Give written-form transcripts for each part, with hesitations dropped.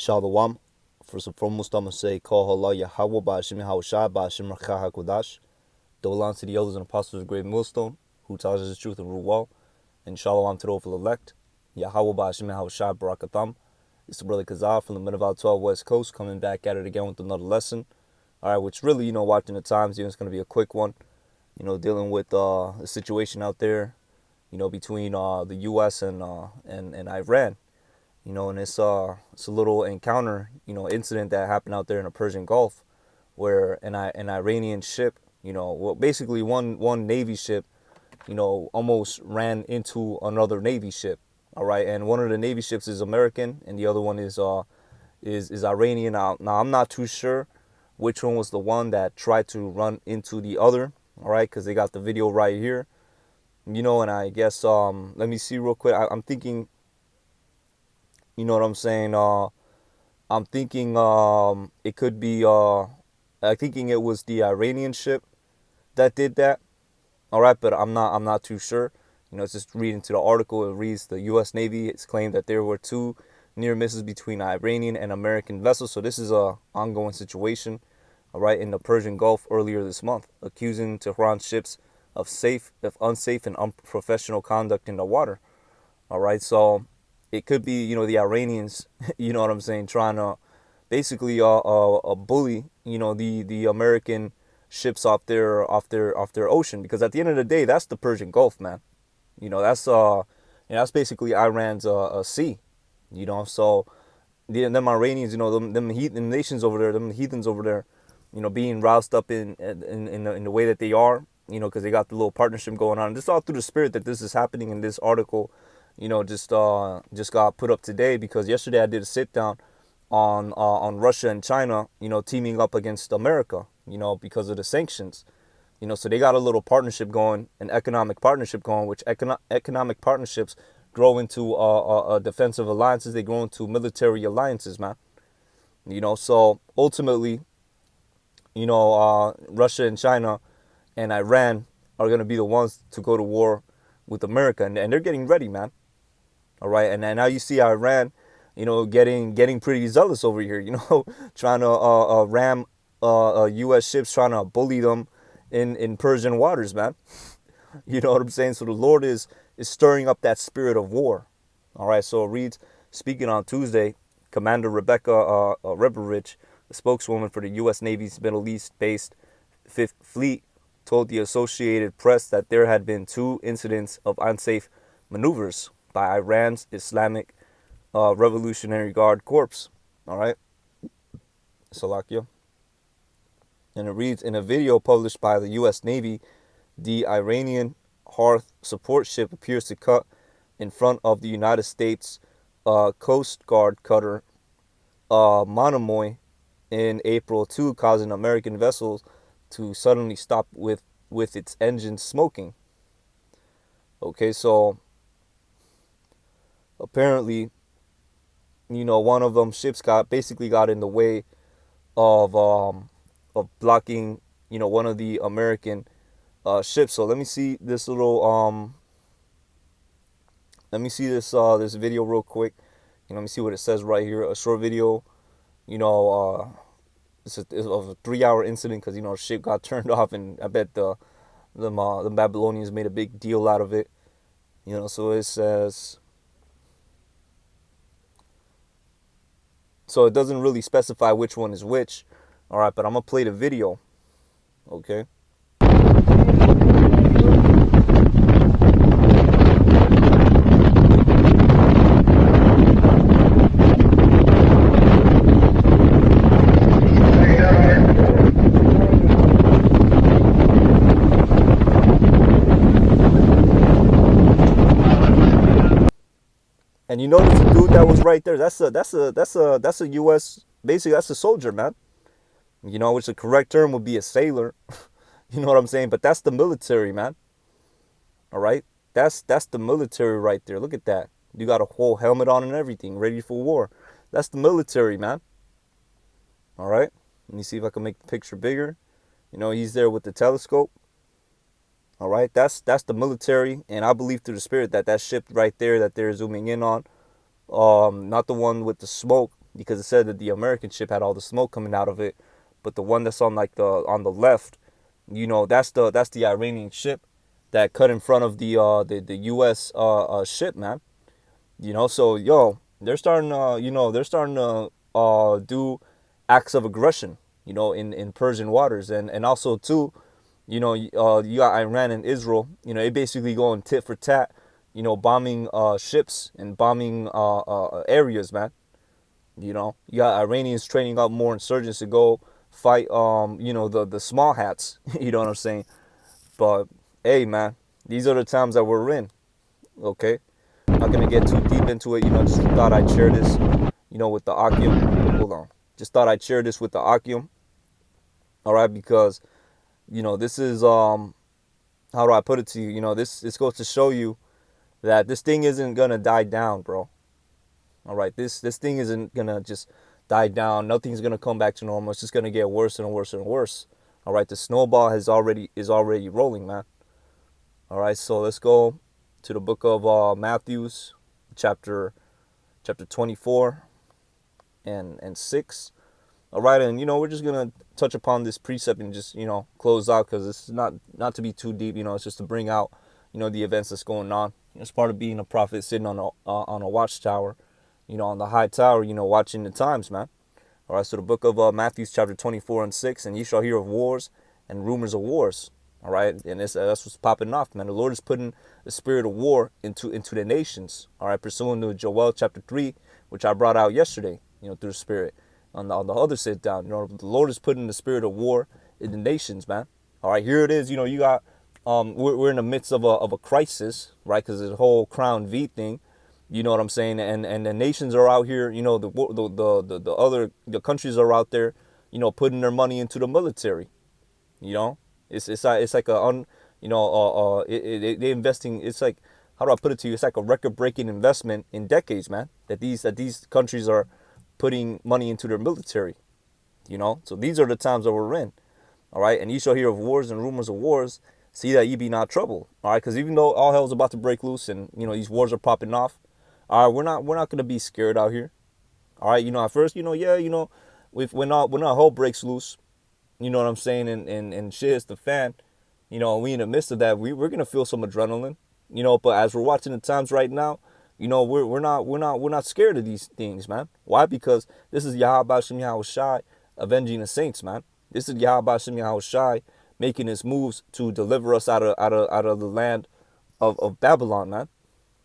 Shalom. First and foremost, I'm going to say, Call Allah Yahweh Ba'ashim Yahushai Ba'ashim Rakha HaKodash. Dolan to the elders and apostles of the great millstone, who tells us the truth and rule well. And Shalom to the hopeful elect. Yahweh Ba'ashim Yahushai Barakatam. It's the brother Kazar from the Minival 12 West Coast, coming back at it again with another lesson. All right, which really, watching the times, it's going to be a quick one. Dealing with the situation out there, between the U.S. and Iran. And it's a little encounter, incident that happened out there in the Persian Gulf, where an Iranian ship, basically one Navy ship, almost ran into another Navy ship. All right, and one of the Navy ships is American, and the other one is Iranian. Now I'm not too sure which one was the one that tried to run into the other. All right, because they got the video right here. And I guess let me see real quick. I'm thinking. You know what I'm saying? I'm thinking it could be I'm thinking it was the Iranian ship that did that. All right, but I'm not too sure. It's just reading to the article. It reads the U.S. Navy. It's claimed that there were two near misses between Iranian and American vessels. So this is a ongoing situation. All right, in the Persian Gulf earlier this month, accusing Tehran ships of unsafe and unprofessional conduct in the water. All right, so it could be, the Iranians, you know what I'm saying, trying to basically bully, the American ships off their ocean, because at the end of the day, that's the Persian Gulf, man. That's basically Iran's sea, So them Iranians, them nations over there, them heathens over there, being roused up in the way that they are, because they got the little partnership going on. Just all through the spirit that this is happening in this article. Just got put up today, because yesterday I did a sit down on Russia and China, teaming up against America, because of the sanctions, so they got a little partnership going, an economic partnership going, which economic partnerships grow into defensive alliances. They grow into military alliances, man. So ultimately, Russia and China and Iran are going to be the ones to go to war with America, and they're getting ready, man. All right, and now you see Iran, getting pretty zealous over here, trying to ram U.S. ships, trying to bully them in Persian waters, man. You know what I'm saying? So the Lord is stirring up that spirit of war. All right, so it reads, speaking on Tuesday, Commander Rebecca Reberich, the spokeswoman for the U.S. Navy's Middle East-based Fifth Fleet, told the Associated Press that there had been two incidents of unsafe maneuvers by Iran's Islamic Revolutionary Guard Corps. All right, Salakia. And it reads, in a video published by the U.S. Navy, the Iranian Hearth support ship appears to cut in front of the United States Coast Guard cutter Monomoy in April 2, causing American vessels to suddenly stop with its engines smoking. Okay, so apparently, one of them ships got in the way of blocking, one of the American ships. So let me see this little let me see this video real quick. Let me see what it says right here. A short video. It's a 3-hour incident, because the ship got turned off, and I bet the Babylonians made a big deal out of it. So it says. So it doesn't really specify which one is which. All right, but I'm gonna play the video. Okay. And you notice the dude that was right there. That's a U.S. Basically, that's a soldier, man. Which the correct term would be a sailor. You know what I'm saying? But that's the military, man. All right, that's the military right there. Look at that. You got a whole helmet on and everything, ready for war. That's the military, man. All right. Let me see if I can make the picture bigger. He's there with the telescope. All right, that's the military, and I believe through the spirit that ship right there that they're zooming in on, not the one with the smoke, because it said that the American ship had all the smoke coming out of it, but the one that's on like the on the left, that's the Iranian ship that cut in front of the U.S. Ship, man. So yo, they're starting to do acts of aggression, in Persian waters, and also too, you got Iran and Israel. They basically going tit for tat, bombing ships and bombing areas, man. You got Iranians training up more insurgents to go fight, the small hats. You know what I'm saying? But hey, man, these are the times that we're in. Okay, not gonna get too deep into it. Just thought I'd share this, with the Akim. Hold on, just thought I'd share this with the Akim. All right, because this is how do I put it to you? This goes to show you that this thing isn't gonna die down, bro. All right, this thing isn't gonna just die down. Nothing's gonna come back to normal. It's just gonna get worse and worse and worse. All right, the snowball is already rolling, man. All right, so let's go to the book of Matthews, chapter 24 and 6. All right, and we're just gonna touch upon this precept and just close out, because it's not to be too deep. It's just to bring out the events that's going on. It's part of being a prophet sitting on a watchtower, on the high tower, watching the times, man. All right, so the book of Matthew, chapter 24 and 6, and ye shall hear of wars and rumors of wars. All right, and that's what's popping off, man. The Lord is putting the spirit of war into the nations. All right, pursuant to Joel chapter 3, which I brought out yesterday, through the spirit on the other sit down. The Lord is putting the spirit of war in the nations, man. All right, here it is. You got we're in the midst of a crisis, right? Because the whole Crown V thing. You know what I'm saying? And the nations are out here. The countries are out there. Putting their money into the military. It's like they investing. It's like, how do I put it to you? It's like a record-breaking investment in decades, man. That these countries are putting money into their military. So these are the times that we're in. All right, and ye shall hear of wars and rumors of wars. See that ye be not troubled. All right, because even though all hell's about to break loose and these wars are popping off, all right, we're not gonna be scared out here. All right, at first, when our hell breaks loose, you know what I'm saying, and shit hits the fan, we in the midst of that, we're gonna feel some adrenaline, but as we're watching the times right now, we're not scared of these things, man. Why? Because this is Yahweh Shem Yahushai avenging the saints, man. This is Yahweh Shem Yahushai making his moves to deliver us out of the land of Babylon, man.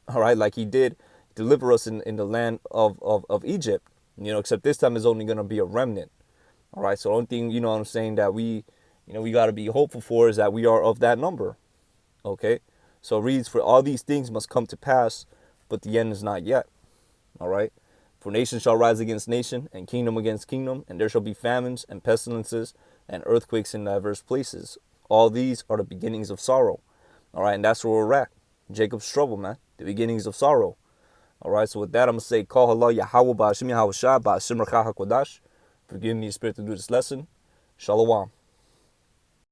All right, like he did deliver us in the land of Egypt, except this time is only going to be a remnant. All right, so the only thing, I'm saying, that we got to be hopeful for is that we are of that number. Okay, so it reads, for all these things must come to pass, but the end is not yet. All right, for nation shall rise against nation, and kingdom against kingdom, and there shall be famines and pestilences and earthquakes in diverse places. All these are the beginnings of sorrow. All right, and that's where we're at. Jacob's trouble, man. The beginnings of sorrow. All right, so with that, I'm going to say, call Allah Yahweh Ba'ashim Yahushua Ba'ashim Rakha HaKodash. Forgive me, Spirit, to do this lesson. Shalom.